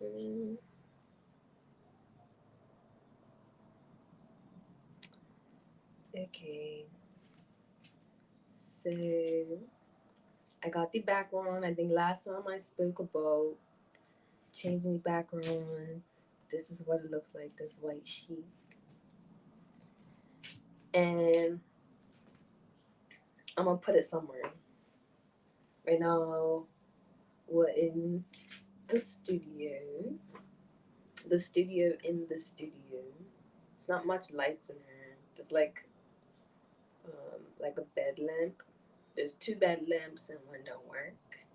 Mm, okay, so I got the background. I think last time I spoke about changing the background. This is what it looks like, this white sheet. And I'm gonna put it somewhere. Right now, we're in the studio. The studio in the studio. It's not much lights in here. Just like a bed lamp. There's two bed lamps and one don't work.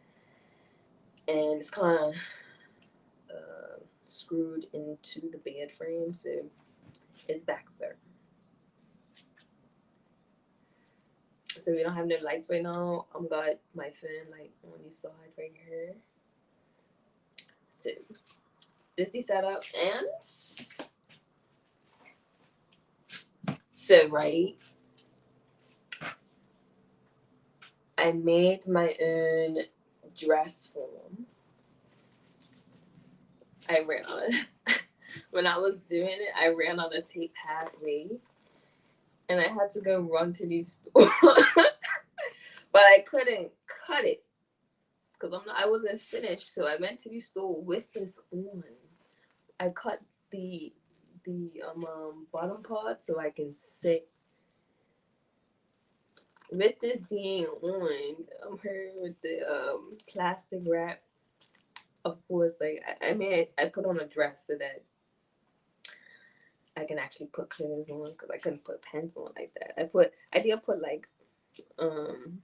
And it's kind of screwed into the bed frame, so it's back there. So we don't have no lights right now. I'm got my phone like on the side right here. So this is the setup, and so right, I made my own dress form. I ran on it when I was doing it. I ran on a tape halfway, and I had to go run to the store, but I couldn't cut it because I wasn't finished. So I went to the store with this on. I cut the bottom part so I can sit with this being on. I'm here with the plastic wrap. Of course, like I put on a dress so that I can actually put clothes on because I couldn't put pants on like that. I think I put um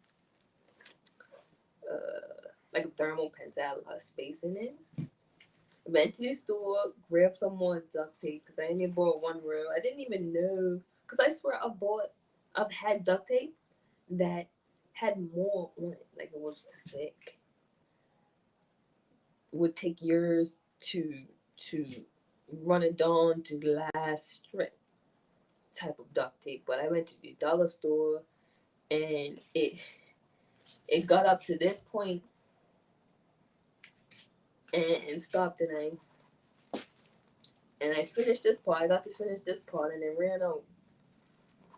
like a thermal pants that had a lot of space in it. Went to the store, grabbed some more duct tape because I only bought one roll. I didn't even know because I swear I've had duct tape that had more on it, like it was thick. It would take years to run it down to the last strip type of duct tape. But I went to the dollar store and it got up to this point and stopped and I finished this part. I got to finish this part and it ran out.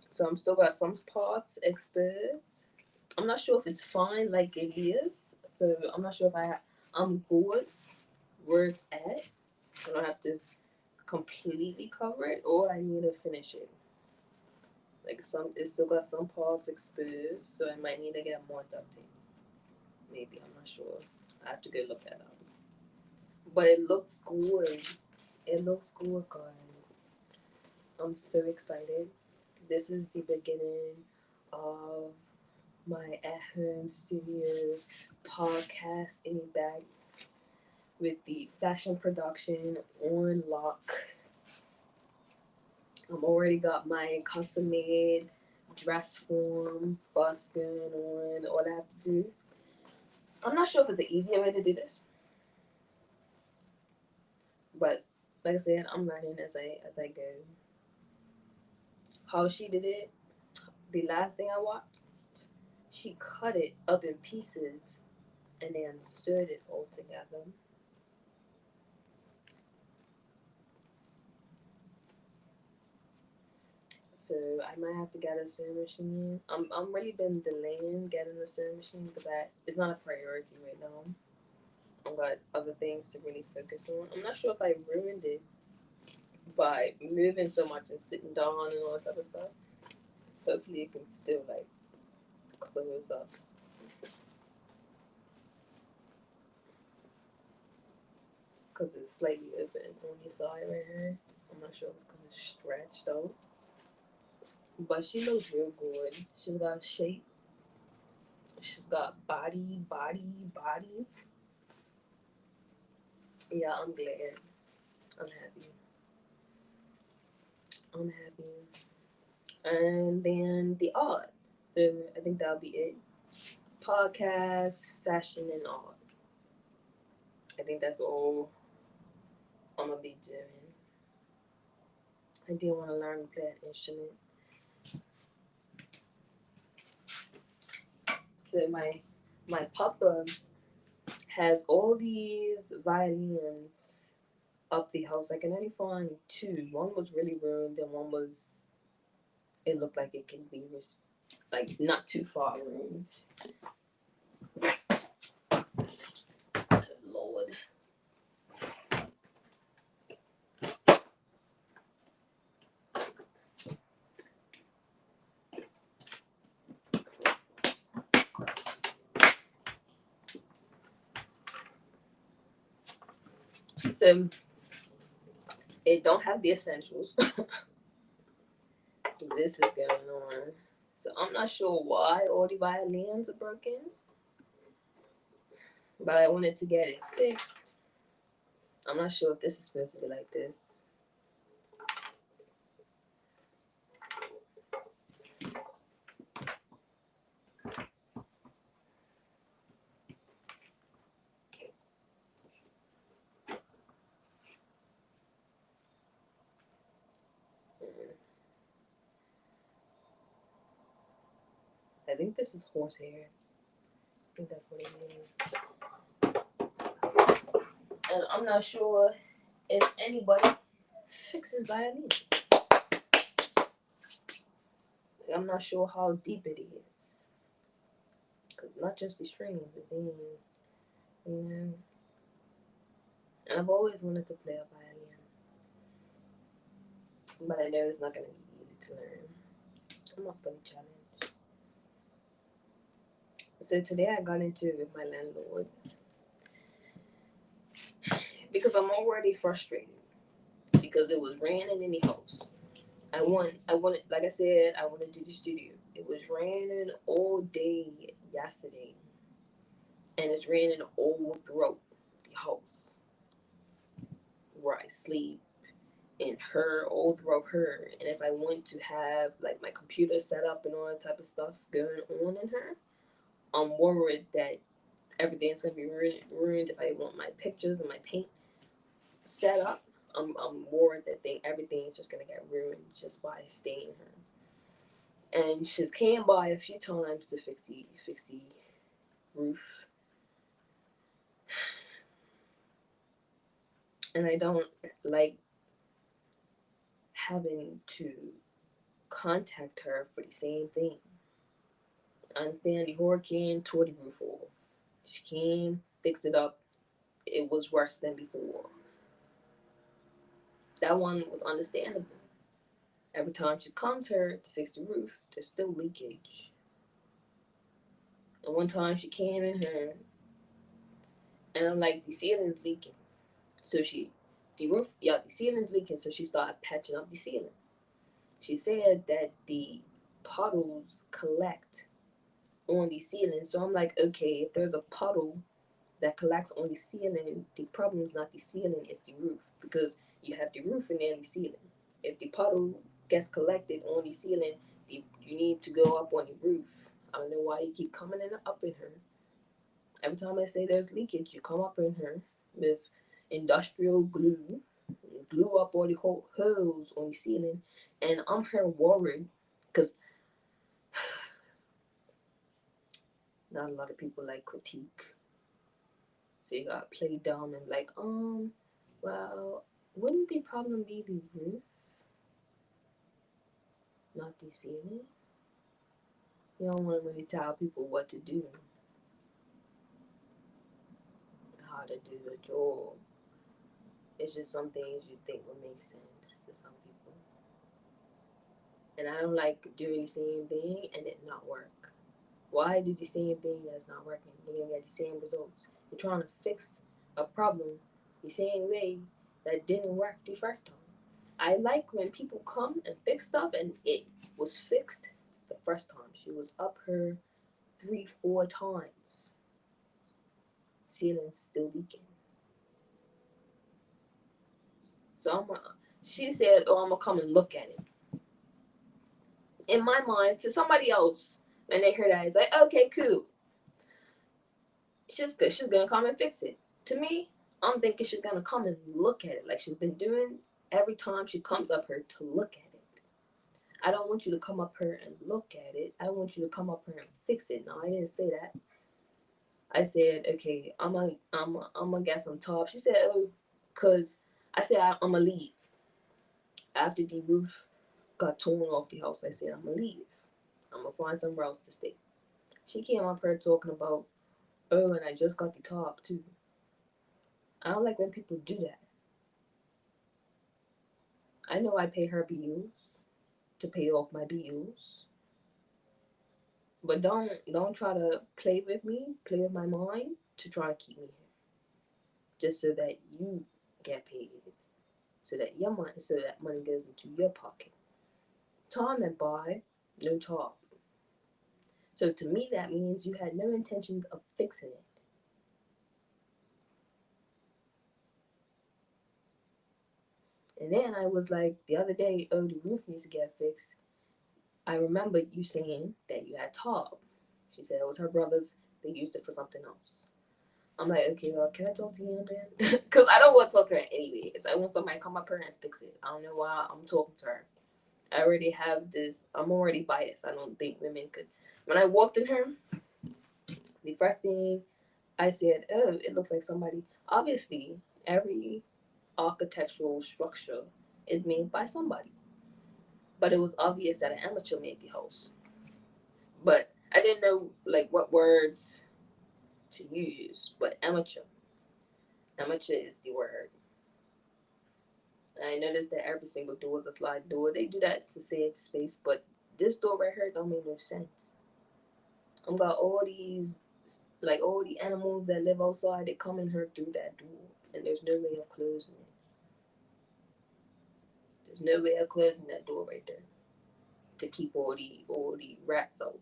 So I'm still got some parts exposed. I'm not sure if it's fine like it is. So I'm not sure if I'm good where it's at. I don't have to completely cover it or I need to finish it. Like it still got some parts exposed, so I might need to get more duct tape. Maybe I'm not sure. I have to go look that up. But it looks good. It looks good, guys. I'm so excited. This is the beginning of my at-home studio podcast in back with the fashion production on lock. I'm already got my custom made dress form, bust going on. All I have to do. I'm not sure if it's an easier way to do this, but like I said, I'm learning as I go. How she did it, the last thing I watched, she cut it up in pieces and then sewed it all together. So I might have to get a sewing machine. I'm really been delaying getting a sewing machine because it's not a priority right now. I've got other things to really focus on. I'm not sure if I ruined it by moving so much and sitting down and all that type of stuff. Hopefully it can still like close up because it's slightly open on the side right here. I'm not sure if it's because it's stretched out, but she looks real good. She's got shape. She's got body, body, body. Yeah, I'm glad. I'm happy. I'm happy. And then the art. So I think that'll be it. Podcast, fashion, and art. I think that's all I'm gonna be doing. I did want to learn to play an instrument. So my papa has all these violins up the house. I can only find two. One was really ruined, and one was, it looked like it can be like not too far ruined. Lord. So it don't have the essentials. This is going on. So I'm not sure why all the violins are broken, but I wanted to get it fixed. I'm not sure if this is supposed to be like this. I think this is horsehair. I think that's what it is. And I'm not sure if anybody fixes violins. I'm not sure how deep it is. Because not just the strings, the thing, you know. And I've always wanted to play a violin. But I know it's not going to be easy to learn. I'm up for the challenge. So today I got into it with my landlord. Because I'm already frustrated. Because it was raining in the house. I wanted, like I said, I want to do the studio. It was raining all day yesterday. And it's raining all throughout the house where I sleep, and her, all throughout her. And if I want to have like my computer set up and all that type of stuff going on in her, I'm worried that everything's gonna be ruined if I want my pictures and my paint set up. I'm worried that everything is just gonna get ruined just by staying her. And she's came by a few times to fix the roof. And I don't like having to contact her for the same thing. I understand the hurricane tore the roof off. She came, fixed it up. It was worse than before. That one was understandable. Every time she comes here to fix the roof, there's still leakage. And one time she came in here, and I'm like, the ceiling's leaking. So the ceiling's leaking. So she started patching up the ceiling. She said that the puddles collect on the ceiling. So I'm like, okay, if there's a puddle that collects on the ceiling, the problem is not the ceiling, it's the roof. Because you have the roof and then the ceiling. If the puddle gets collected on the ceiling, you need to go up on the roof. I don't know why you keep coming up in her. Every time I say there's leakage, you come up in her with industrial glue, glue up all the holes on the ceiling, and I'm here worried because not a lot of people like critique. So you gotta play dumb and like, well, wouldn't the problem be the roof, not the ceiling? You don't want to really tell people what to do, how to do the job. It's just some things you think would make sense to some people. And I don't like doing the same thing and it not work. Why do the same thing that's not working? You're gonna get the same results. You're trying to fix a problem the same way that didn't work the first time. I like when people come and fix stuff and it was fixed the first time. She was up her 3-4 times. Ceiling's still leaking. So she said, "Oh, I'm gonna come and look at it." In my mind, to somebody else, when they heard that, it's like, okay, cool. She's good. She's gonna come and fix it. To me, I'm thinking she's gonna come and look at it like she's been doing every time she comes up here to look at it. I don't want you to come up here and look at it. I want you to come up here and fix it. No, I didn't say that. I said, okay, I'm gonna get some top. She said, oh, cause I said I'm gonna leave after the roof got torn off the house. I said I'm gonna leave. I'm gonna find somewhere else to stay. She came up here talking about, oh, and I just got the top too. I don't like when people do that. I know I pay her bills to pay off my bills, but don't try to play with me, play with my mind to try to keep me here, just so that you get paid, so that money goes into your pocket. Time went by, no top. So to me, that means you had no intention of fixing it. And then I was like, the other day, oh, the roof needs to get fixed. I remember you saying that you had top. She said it was her brother's. They used it for something else. I'm like, okay, well, can I talk to you then? Because I don't want to talk to her anyways. I want somebody to come up here and fix it. I don't know why I'm talking to her. I already have this. I'm already biased. I don't think women could. When I walked in here, the first thing I said, oh, it looks like somebody. Obviously, every architectural structure is made by somebody. But it was obvious that an amateur made the house. But I didn't know like what words to use. But amateur. Amateur is the word. I noticed that every single door is a slide door. They do that to save space, but this door right here don't make no sense. I'm got all these, like all the animals that live outside. They come in here through that door, and there's no way of closing it. There's no way of closing that door right there to keep all the rats out.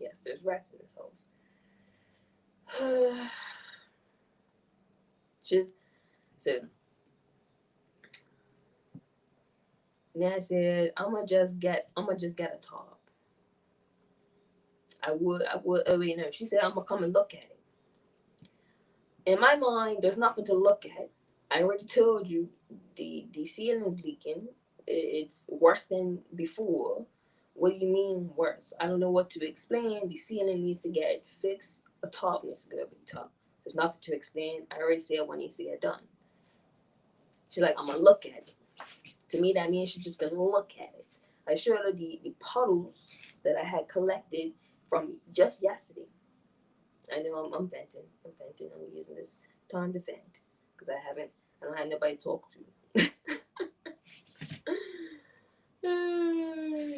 Yes, there's rats in this house. Just so then I said I'm gonna just get a top. I would. Oh wait, no. She said I'm gonna come and look at it. In my mind, there's nothing to look at. I already told you the ceiling is leaking. It's worse than before. What do you mean worse? I don't know what to explain. The ceiling needs to get fixed. A top needs to go over the top. There's nothing to explain. I already said what needs to get done. She's like, I'm gonna look at it. To me, that means she's just gonna look at it. I showed her the puddles that I had collected from just yesterday. I know I'm venting. I'm venting. I'm using this time to vent because I don't have nobody to talk to.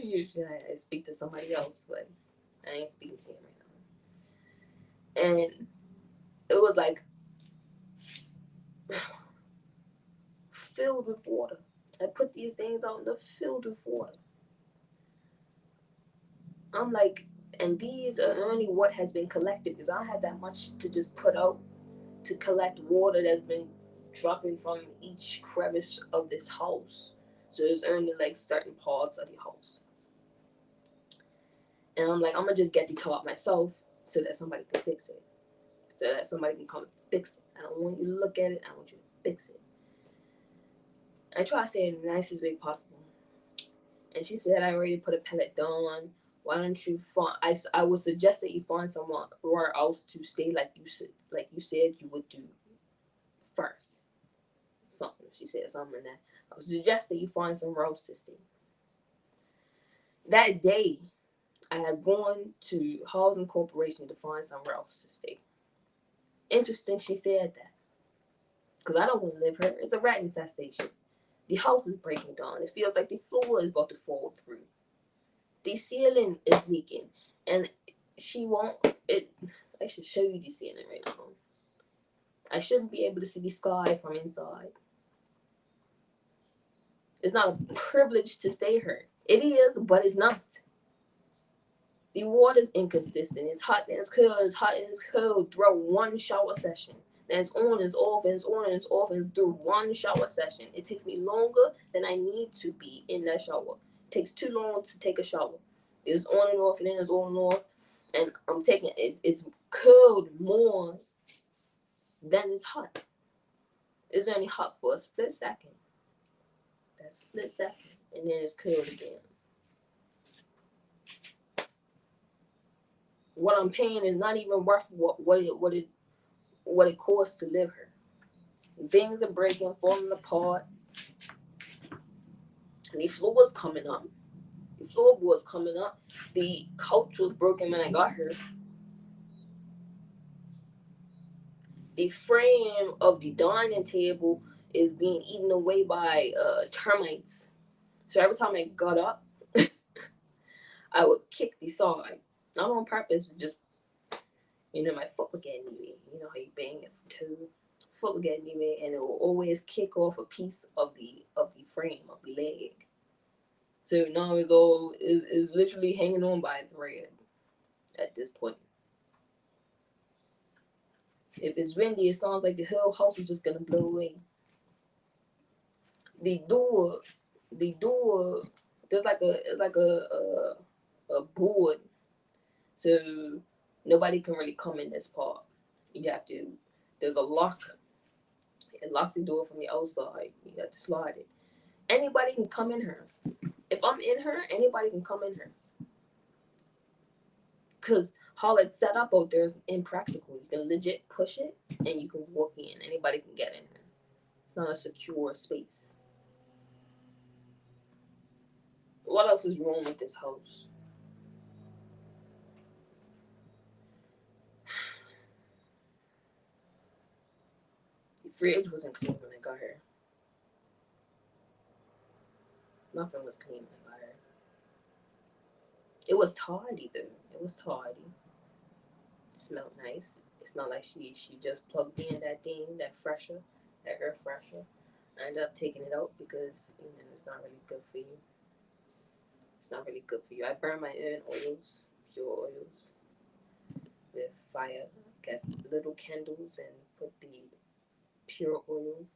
Usually I speak to somebody else, but I ain't speaking to him right now. And it was like filled with water. I put these things out and they're filled with water. I'm like, and these are only what has been collected because I don't have that much to just put out to collect water that's been dropping from each crevice of this house. So there's only like certain parts of the house. And I'm like, I'm gonna just get the top myself so that somebody can fix it. So that somebody can come and fix it. I don't want you to look at it, I want you to fix it. I try to say it in the nicest way possible. And she said, I already put a pellet down. Why don't you find? I would suggest that you find someone or else to stay like you said you would do first. Something she said something like that. I would suggest that you find somewhere else to stay. That day, I had gone to Housing Corporation to find somewhere else to stay. Interesting, she said that because I don't want to live here. It's a rat infestation. The house is breaking down. It feels like the floor is about to fall through. The ceiling is leaking, and she won't. It. I should show you the ceiling right now. I shouldn't be able to see the sky from inside. It's not a privilege to stay here. It is, but it's not. The water's inconsistent. It's hot and it's cold. It's hot and it's cold throughout one shower session. Then it's on and it's off and it's on and it's off and it's through one shower session. It takes me longer than I need to be in that shower. It takes too long to take a shower. It's on and off and then it's on and off. And I'm taking it. It's cold more than it's hot. It's only hot for a split second. That split second. And then it's cold again. What I'm paying is not even worth what it costs to live here. Things are breaking, falling apart. The floor was coming up. The floorboards coming up. The couch was broken when I got here. The frame of the dining table is being eaten away by termites. So every time I got up, I would kick the side. Not on purpose, just, my foot would get in the way. You know how you bang your toe? Foot would get in the way, and it will always kick off a piece of the frame of the leg. So now it's all is literally hanging on by a thread at this point. If it's windy, it sounds like the whole house is just gonna blow away. The door, the door, there's like a board, so nobody can really come in this part. You have to. There's a lock. It locks the door from the outside. You have to slide it. Anybody can come in here. If I'm in her, anybody can come in here. Cause how it's set up out there is impractical. You can legit push it and you can walk in. Anybody can get in here. It's not a secure space. What else is wrong with this house? The fridge wasn't clean when I got here. Nothing was clean when I got here. It was tidy though. It was tidy. It smelled nice. It smelled like she just plugged in that thing, that air fresher. I ended up taking it out because it's not really good for you. It's not really good for you. I burn my own oils, pure oils, with fire. Get little candles and put the pure oil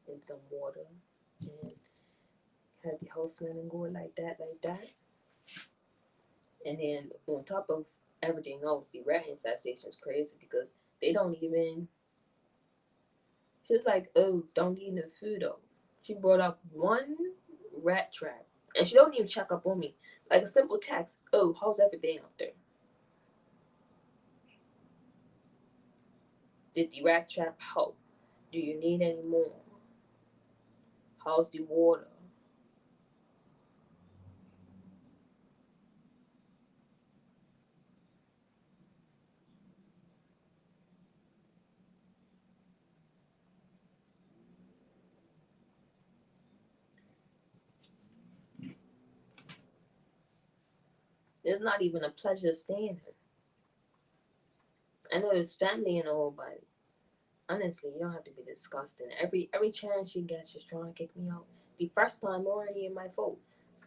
in some water and have the house smelling good like that, like that. And then on top of everything else, the rat infestation is crazy because they don't even. She's like, oh, don't eat no food though. She brought up one rat trap, and she don't even check up on me. Like a simple text, oh, how's everything out there? Did the rat trap help? Do you need any more? How's the water? It's not even a pleasure staying here. I know it's family and all, but honestly, you don't have to be disgusting. Every chance she gets, she's trying to kick me out. The first time already in my fault.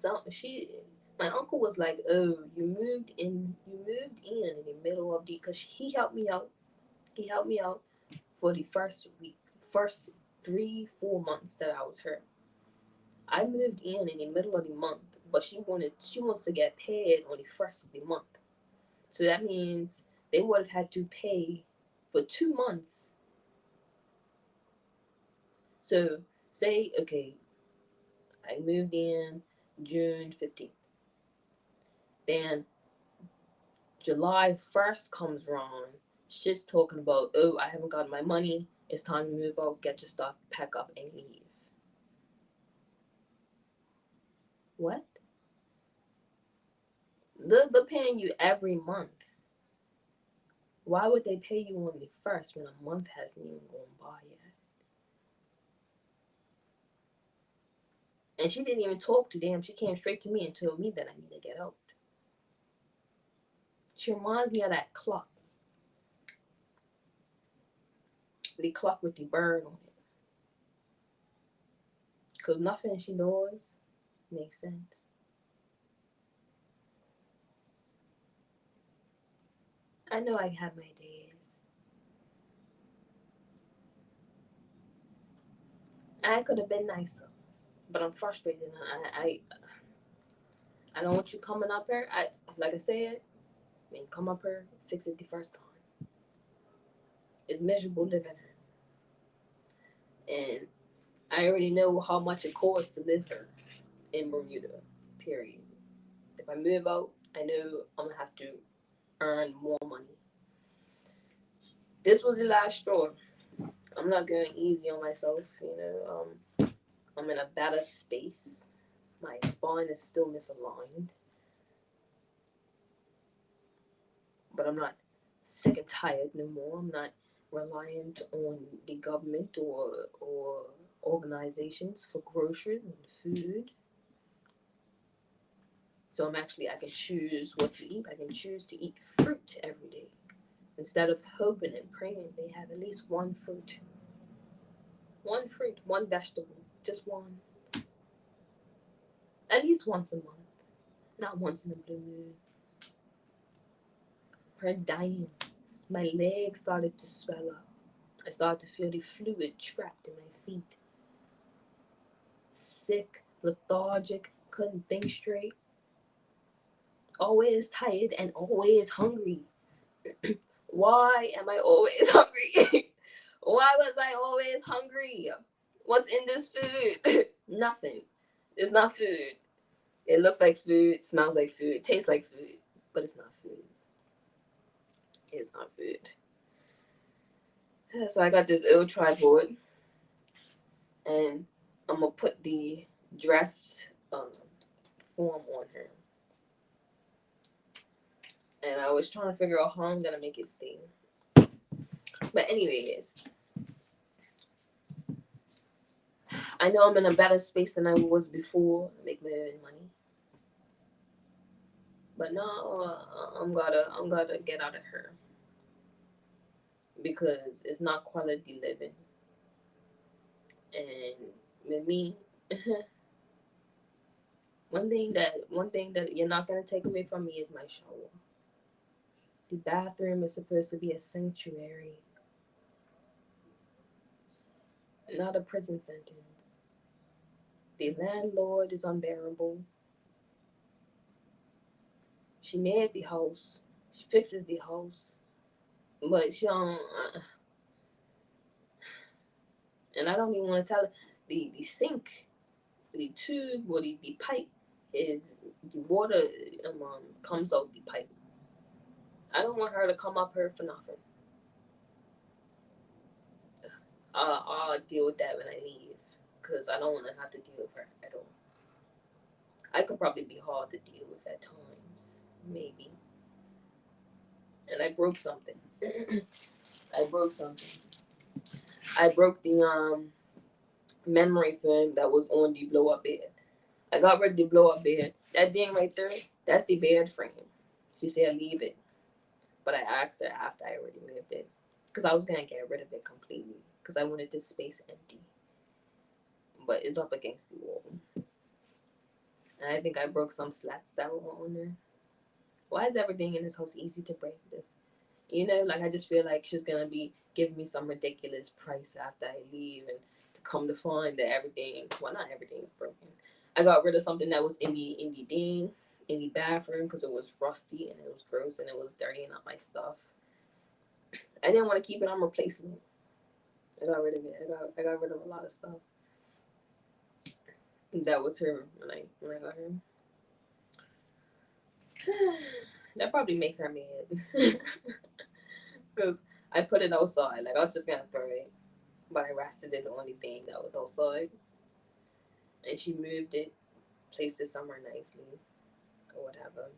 My uncle was like, "Oh, you moved in the middle of the," because he helped me out. He helped me out for the first week, first 3 4 months that I was here. I moved in the middle of the month, but she wants to get paid on the first of the month. So that means they would have had to pay for 2 months. So say, okay, I moved in June 15th. Then July 1st comes around. She's talking about, oh, I haven't got my money. It's time to move out. Get your stuff, pack up, and leave. What? They're paying you every month. Why would they pay you on the first when a month hasn't even gone by yet? And she didn't even talk to them. She came straight to me and told me that I need to get out. She reminds me of that clock. The clock with the bird on it. Because nothing she does makes sense. I know I have my days. I could have been nicer, but I'm frustrated. I don't want you coming up here. Like I said, when you come up here, fix it the first time. It's miserable living here, and I already know how much it costs to live here in Bermuda. Period. If I move out, I know I'm gonna have to earn more money. This was the last straw. I'm not going easy on myself. I'm in a better space. My spine is still misaligned, but I'm not sick and tired no more. I'm not reliant on the government or organizations for groceries and food. So I can choose what to eat. I can choose to eat fruit every day. Instead of hoping and praying, they have at least one fruit. One fruit, one vegetable, just one. At least once a month, not once in a blue moon. Her dying. My legs started to swell up. I started to feel the fluid trapped in my feet. Sick, lethargic, couldn't think straight. Always tired and always hungry. Why am I always hungry? Why was I always hungry? What's in this food? Nothing. It's not food. It looks like food, smells like food, tastes like food, but it's not food. It's not food. So I got this old tripod, and I'm gonna put the dress form on her. And I was trying to figure out how I'm gonna make it stay. But anyways, I know I'm in a better space than I was before. I make my own money. But now I'm gotta get out of her because it's not quality living. And with me, one thing that you're not gonna take away from me is my shower. The bathroom is supposed to be a sanctuary, not a prison sentence. The landlord is unbearable. She made the house. She fixes the house, but she don't. And I don't even want to tell her the sink, the tube, or the pipe is the water comes out the pipe. I don't want her to come up here for nothing. I'll deal with that when I leave because I don't want to have to deal with her at all. I could probably be hard to deal with at times, maybe. And I broke something. I broke something. I broke the memory foam that was on the blow up bed. I got rid of the blow up bed. That thing right there, that's the bed frame. She said leave it, but I asked her after I already moved it because I was gonna get rid of it completely because I wanted this space empty. But it's up against the wall, and I think I broke some slats that were on there. Why is everything in this house easy to break? This, like I just feel like she's gonna be giving me some ridiculous price after I leave, and to come to find that everything, well, not everything is broken. I got rid of something that was in the bathroom because it was rusty and it was gross and it was dirtying up my stuff. I didn't want to keep it. I'm replacing it. I got rid of it. I got rid of a lot of stuff. That was her when I got her. That probably makes her mad because I put it outside. Like I was just gonna throw it, but I rested it the only thing that was outside, and she moved it, placed it somewhere nicely or whatever.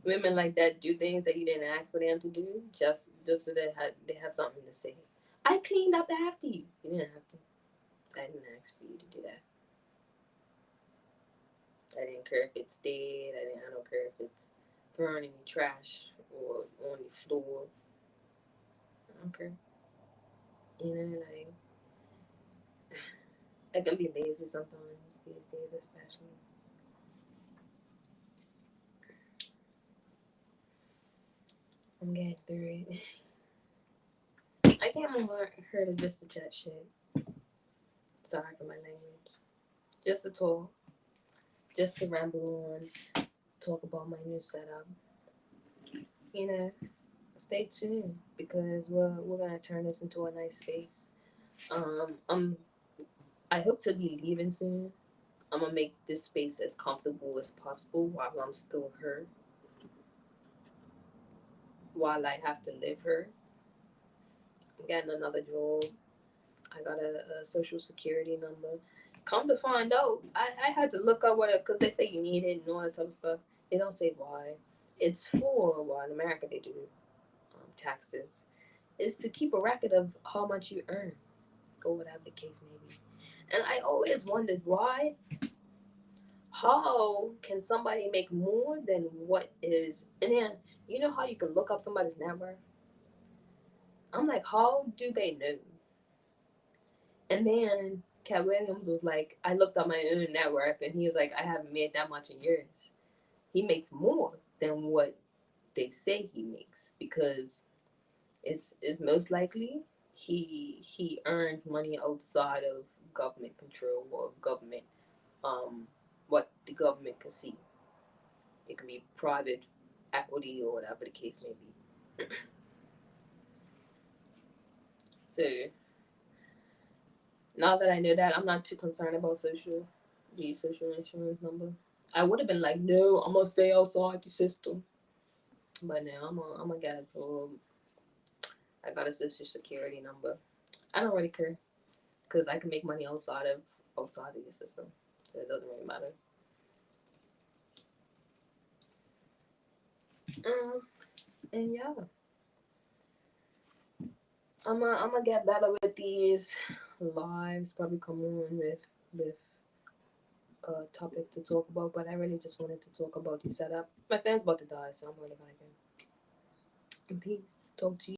Women like that do things that you didn't ask for them to do, just so they have something to say. I cleaned up after you. You didn't have to. I didn't ask for you to do that. I didn't care if it stayed. I don't care if it's thrown in the trash or on the floor. I don't care. Like I can be lazy sometimes these days, especially. I'm getting through it. I can't want her to just to chat shit. Sorry for my language. Just to talk. Just to ramble on. Talk about my new setup. You know, stay tuned because we're gonna turn this into a nice space. Um, I hope to be leaving soon. I'm gonna make this space as comfortable as possible while I'm still here. while I have to live here. I'm getting another job. I got a social security number. Come to find out, I had to look up what it, because they say you need it and all that type of stuff. They don't say why. It's for, well, in America they do taxes. It's to keep a record of how much you earn, or whatever the case may be. And I always wondered why. How can somebody make more than what is? And then you know how you can look up somebody's net worth. I'm like, how do they know? And then Cat Williams was like, I looked up my own net worth, and he was like, I haven't made that much in years. He makes more than what they say he makes because it's most likely he earns money outside of government control or government what the government can see. It can be private equity or whatever the case may be. So now that I know that, I'm not too concerned about the social insurance number. I would have been like, no, I'm gonna stay outside the system, but now I'm gonna get a job. I got a social security number. I don't really care because I can make money outside of the system, so it doesn't really matter. Um, and yeah, I'm gonna get better with these lives. Probably come on with a topic to talk about, but I really just wanted to talk about the setup. My fan's about to die, so I'm really gonna go in peace. Talk to you.